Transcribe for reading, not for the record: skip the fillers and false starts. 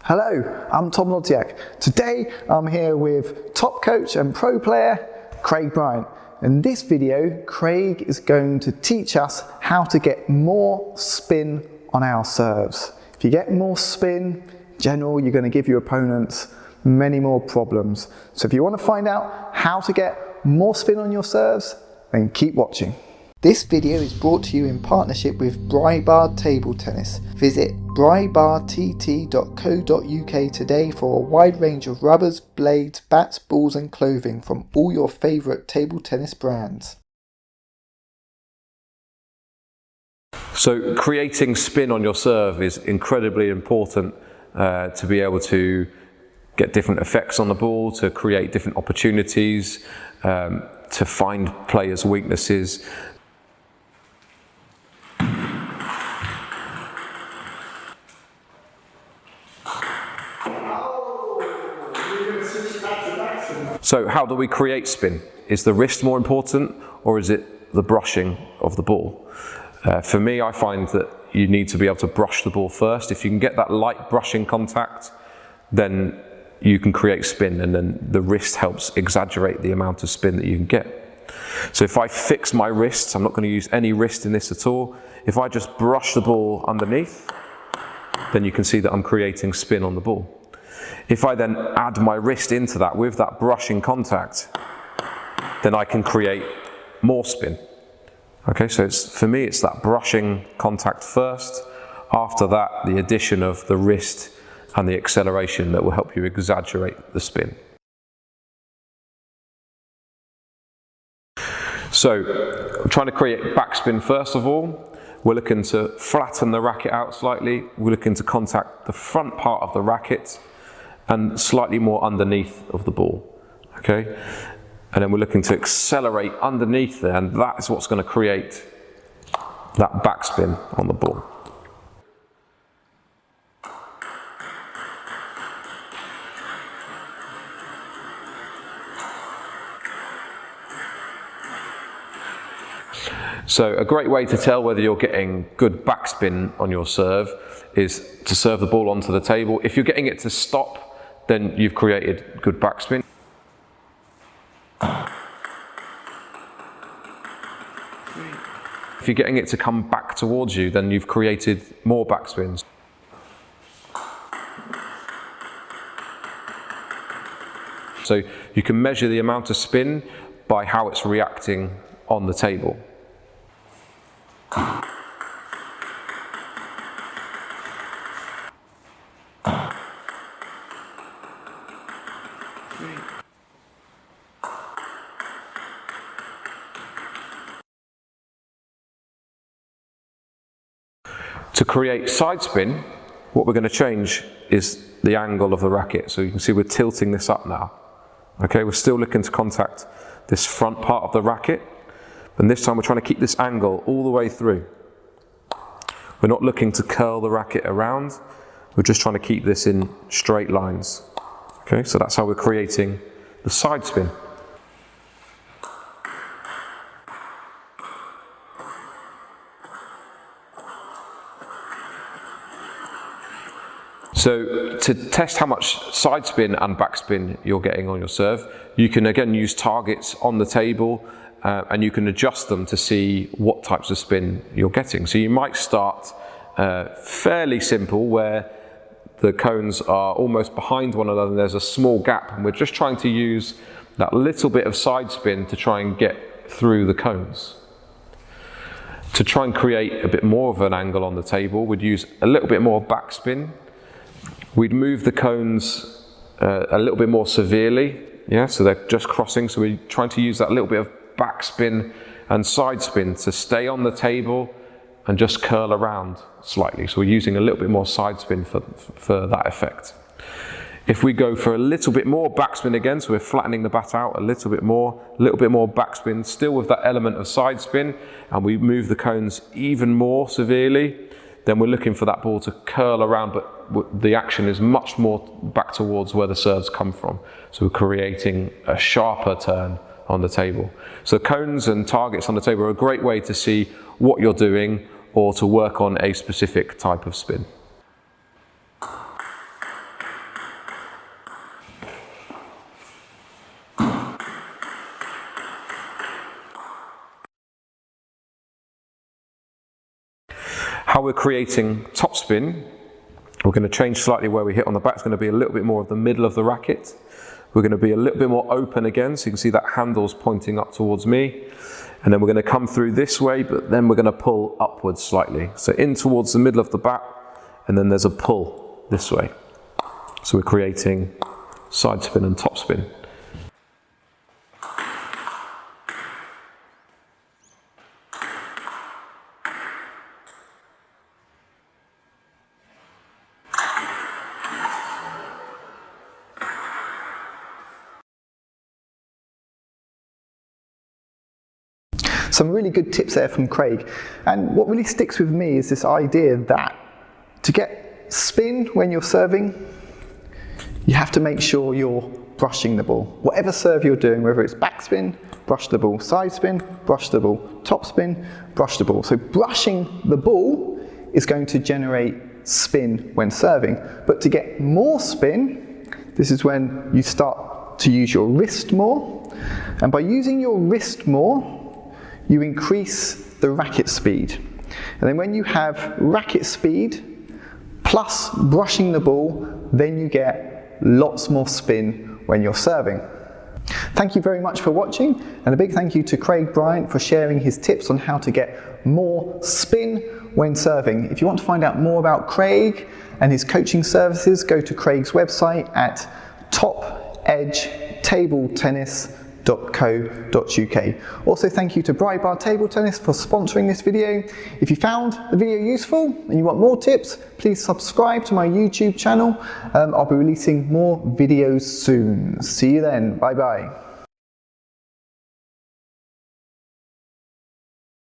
Hello, I'm Tom Lodziak. Today I'm here with top coach and pro player Bryant. In this video, Craig is going to teach us how to get more spin on our serves. If you get more spin, in general, you're going to give your opponents many more problems. So if you want to find out how to get more spin on your serves, then keep watching. This video is brought to you in partnership with Bribar Table Tennis. Visit bribartt.co.uk today for a wide range of rubbers, blades, bats, balls and clothing from all your favourite table tennis brands. So creating spin on your serve is incredibly important to be able to get different effects on the ball, to create different opportunities, to find players' weaknesses. So how do we create spin? Is the wrist more important or is it the brushing of the ball? For me, I find that you need to be able to brush the ball first. If you can get that light brushing contact, then you can create spin, and then the wrist helps exaggerate the amount of spin that you can get. So if I fix my wrists, I'm not going to use any wrist in this at all. If I just brush the ball underneath, then you can see that I'm creating spin on the ball. If I then add my wrist into that with that brushing contact, then I can create more spin. Okay, so for me it's that brushing contact first. After that, the addition of the wrist and the acceleration that will help you exaggerate the spin. So I'm trying to create backspin first of all. We're looking to flatten the racket out slightly. We're looking to contact the front part of the racket and slightly more underneath of the ball, okay? And then we're looking to accelerate underneath there, and that's what's going to create that backspin on the ball. So a great way to tell whether you're getting good backspin on your serve is to serve the ball onto the table. If you're getting it to stop, then you've created good backspin. If you're getting it to come back towards you, then you've created more backspins. So you can measure the amount of spin by how it's reacting on the table. To create side spin, what we're going to change is the angle of the racket. So you can see we're tilting this up now. Okay, we're still looking to contact this front part of the racket, and this time we're trying to keep this angle all the way through. We're not looking to curl the racket around, we're just trying to keep this in straight lines. Okay, so that's how we're creating the side spin. So to test how much side spin and backspin you're getting on your serve, you can again use targets on the table and you can adjust them to see what types of spin you're getting. So you might start fairly simple where the cones are almost behind one another and there's a small gap, and we're just trying to use that little bit of side spin to try and get through the cones. To try and create a bit more of an angle on the table, we'd use a little bit more backspin. We'd move the cones a little bit more severely, yeah, so they're just crossing, so we're trying to use that little bit of backspin and side spin to stay on the table and just curl around slightly. So we're using a little bit more side spin for that effect. If we go for a little bit more backspin again, so we're flattening the bat out a little bit more backspin, still with that element of side spin, and we move the cones even more severely, then we're looking for that ball to curl around, but the action is much more back towards where the serves come from. So we're creating a sharper turn on the table. So cones and targets on the table are a great way to see what you're doing or to work on a specific type of spin. we're creating topspin, we're going to change slightly where we hit on the back. It's going to be a little bit more of the middle of the racket. We're going to be a little bit more open again, so you can see that handle's pointing up towards me. And then we're going to come through this way, but then we're going to pull upwards slightly. So in towards the middle of the bat, and then there's a pull this way. So we're creating side spin and topspin. Some really good tips there from Craig. And what really sticks with me is this idea that to get spin when you're serving, you have to make sure you're brushing the ball. Whatever serve you're doing, whether it's backspin, brush the ball, side spin, brush the ball, topspin, brush the ball. So brushing the ball is going to generate spin when serving. But to get more spin, this is when you start to use your wrist more. And by using your wrist more, you increase the racket speed. And then when you have racket speed plus brushing the ball, then you get lots more spin when you're serving. Thank you very much for watching, and a big thank you to Craig Bryant for sharing his tips on how to get more spin when serving. If you want to find out more about Craig and his coaching services, go to Craig's website at topedgetabletennis.co.uk. Also, thank you to Bribar Table Tennis for sponsoring this video. If you found the video useful and you want more tips, please subscribe to my YouTube channel. I'll be releasing more videos soon. See you then. Bye bye.